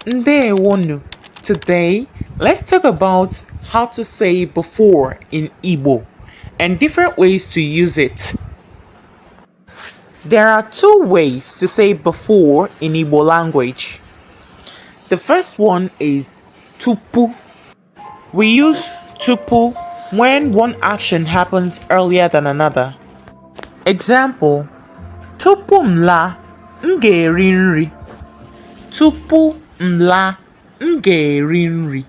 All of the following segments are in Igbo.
Ndewonu. Today, let's talk about how to say before in Igbo and different ways to use it. There are two ways to say before in Igbo language. The first one is tupu. We use tupu when one action happens earlier than another. Example, tupu m laa, m ga-eri nri. Tupu m laa, m ga-eri nri.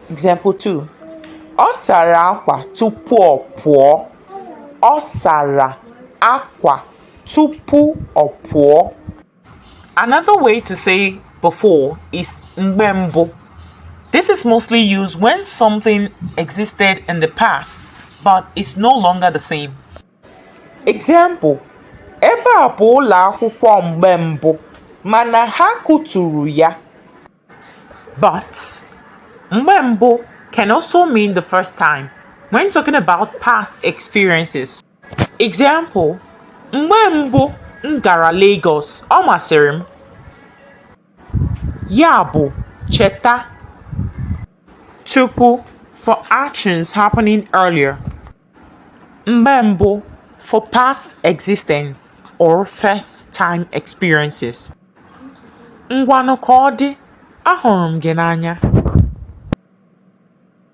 Example 2. Ọ sara akwa tupu ọ pụọ. Ọ sara akwa tupu ọ pụọ. Another way to say before is mgbe mbụ. This is mostly used when something existed in the past but is no longer the same. Example, ebe a bụ ụlọ akwụkwọ mgbe mbụ mana ha kụturu ya. But mgbe mbụ can also mean the first time when talking about past experiences. Example, mgbe mbụ m gara Lagos, ọ masịrị m. Ya bụ, cheta. Tupu for actions happening earlier. Mgbe mbụ for past existence or first time experiences. Ngwanụ ka ọ dị, ahụrụ m gị n'anya.